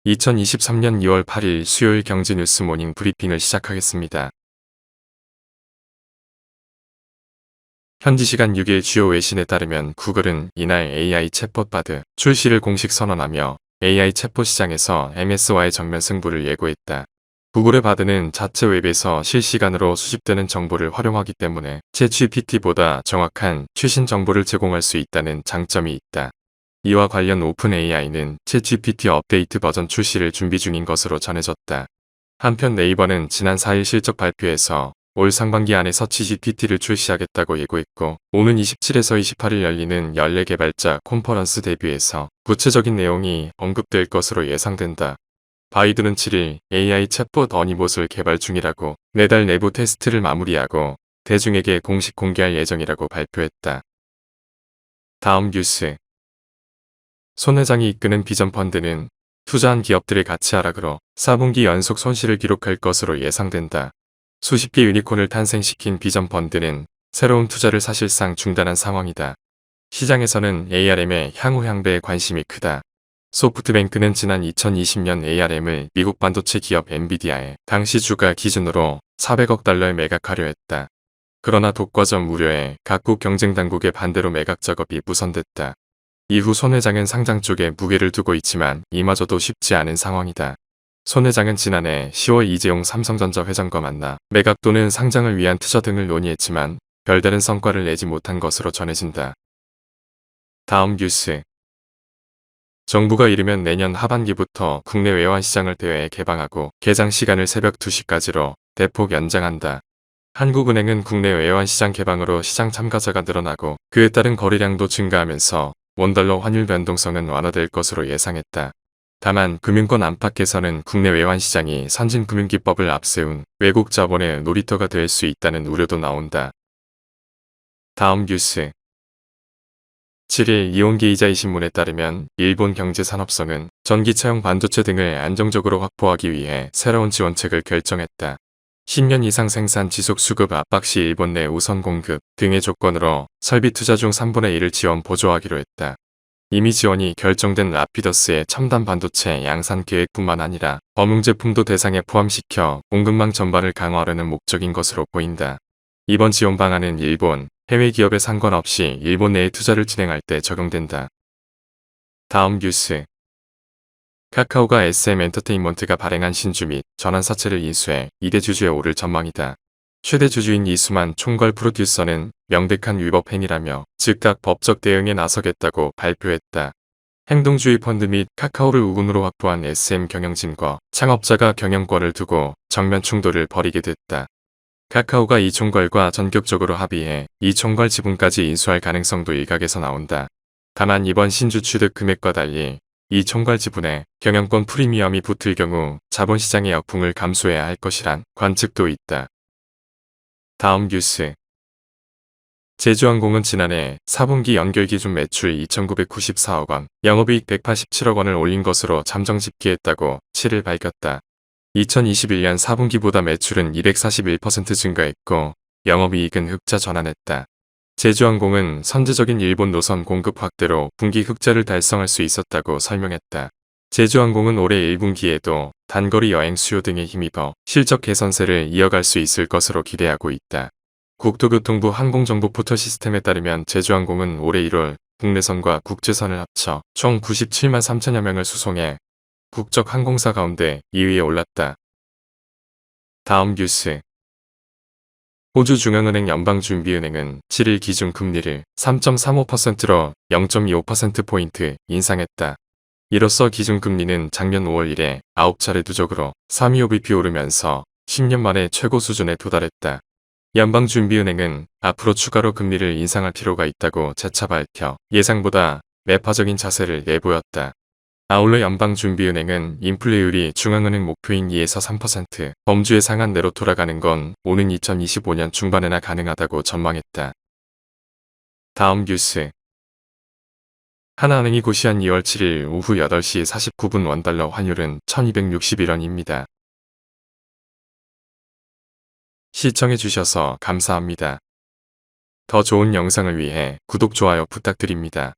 2023년 2월 8일 수요일 경제뉴스 모닝 브리핑을 시작하겠습니다. 현지 시간 6일 주요 외신에 따르면 구글은 이날 AI 챗봇 바드 출시를 공식 선언하며 AI 챗봇 시장에서 MS와의 정면 승부를 예고했다. 구글의 바드는 자체 웹에서 실시간으로 수집되는 정보를 활용하기 때문에 챗GPT보다 정확한 최신 정보를 제공할 수 있다는 장점이 있다. 이와 관련 오픈AI는 챗GPT 업데이트 버전 출시를 준비 중인 것으로 전해졌다. 한편 네이버는 지난 4일 실적 발표에서 올 상반기 안에 서치GPT를 출시하겠다고 예고했고, 오는 27에서 28일 열리는 연례 개발자 콘퍼런스 대비해서 구체적인 내용이 언급될 것으로 예상된다. 바이두는 7일 AI 챗봇 어니봇을 개발 중이라고 4달 내부 테스트를 마무리하고 대중에게 공식 공개할 예정이라고 발표했다. 다음 뉴스. 손 회장이 이끄는 비전펀드는 투자한 기업들의 가치 하락으로 4분기 연속 손실을 기록할 것으로 예상된다. 수십 개 유니콘을 탄생시킨 비전펀드는 새로운 투자를 사실상 중단한 상황이다. 시장에서는 ARM의 향후 향배에 관심이 크다. 소프트뱅크는 지난 2020년 ARM을 미국 반도체 기업 엔비디아의 당시 주가 기준으로 400억 달러에 매각하려 했다. 그러나 독과점 우려에 각국 경쟁 당국의 반대로 매각 작업이 무산됐다. 이후 손 회장은 상장 쪽에 무게를 두고 있지만 이마저도 쉽지 않은 상황이다. 손 회장은 지난해 10월 이재용 삼성전자 회장과 만나 매각 또는 상장을 위한 투자 등을 논의했지만 별다른 성과를 내지 못한 것으로 전해진다. 다음 뉴스. 정부가 이르면 내년 하반기부터 국내 외환시장을 대외에 개방하고 개장 시간을 새벽 2시까지로 대폭 연장한다. 한국은행은 국내 외환시장 개방으로 시장 참가자가 늘어나고 그에 따른 거래량도 증가하면서 원달러 환율 변동성은 완화될 것으로 예상했다. 다만 금융권 안팎에서는 국내 외환시장이 선진금융기법을 앞세운 외국 자본의 놀이터가 될 수 있다는 우려도 나온다. 다음 뉴스. 7일 이온게이자이 신문에 따르면 일본 경제산업성은 전기차용 반도체 등을 안정적으로 확보하기 위해 새로운 지원책을 결정했다. 10년 이상 생산 지속 수급 압박 시 일본 내 우선 공급 등의 조건으로 설비 투자 중 3분의 1을 지원 보조하기로 했다. 이미 지원이 결정된 라피더스의 첨단 반도체 양산 계획뿐만 아니라 범용 제품도 대상에 포함시켜 공급망 전반을 강화하려는 목적인 것으로 보인다. 이번 지원 방안은 일본, 해외 기업에 상관없이 일본 내에 투자를 진행할 때 적용된다. 다음 뉴스. 카카오가 SM 엔터테인먼트가 발행한 신주 및 전환사채를 인수해 2대 주주에 오를 전망이다. 최대 주주인 이수만 총괄 프로듀서는 명백한 위법 행위라며 즉각 법적 대응에 나서겠다고 발표했다. 행동주의 펀드 및 카카오를 우군으로 확보한 SM 경영진과 창업자가 경영권을 두고 정면 충돌을 벌이게 됐다. 카카오가 이 총괄과 전격적으로 합의해 이 총괄 지분까지 인수할 가능성도 일각에서 나온다. 다만 이번 신주 취득 금액과 달리 이 총괄 지분에 경영권 프리미엄이 붙을 경우 자본시장의 역풍을 감수해야 할 것이란 관측도 있다. 다음 뉴스. 제주항공은 지난해 4분기 연결 기준 매출 2,994억 원, 영업이익 187억 원을 올린 것으로 잠정 집계했다고 7일 밝혔다. 2021년 4분기보다 매출은 241% 증가했고 영업이익은 흑자 전환했다. 제주항공은 선제적인 일본 노선 공급 확대로 분기 흑자를 달성할 수 있었다고 설명했다. 제주항공은 올해 1분기에도 단거리 여행 수요 등에 힘입어 실적 개선세를 이어갈 수 있을 것으로 기대하고 있다. 국토교통부 항공정보 포털 시스템에 따르면 제주항공은 올해 1월 국내선과 국제선을 합쳐 총 97만 3천여 명을 수송해 국적 항공사 가운데 2위에 올랐다. 다음 뉴스. 호주 중앙은행 연방준비은행은 7일 기준 금리를 3.35%로 0.25%포인트 인상했다. 이로써 기준금리는 작년 5월 이래 9차례 누적으로 3.25bp 오르면서 10년 만에 최고 수준에 도달했다. 연방준비은행은 앞으로 추가로 금리를 인상할 필요가 있다고 재차 밝혀 예상보다 매파적인 자세를 내보였다. 아울러 연방준비은행은 인플레율이 중앙은행 목표인 2에서 3% 범주의 상한 내로 돌아가는 건 오는 2025년 중반에나 가능하다고 전망했다. 다음 뉴스. 하나은행이 고시한 2월 7일 오후 8시 49분 원달러 환율은 1261원입니다. 시청해주셔서 감사합니다. 더 좋은 영상을 위해 구독, 좋아요 부탁드립니다.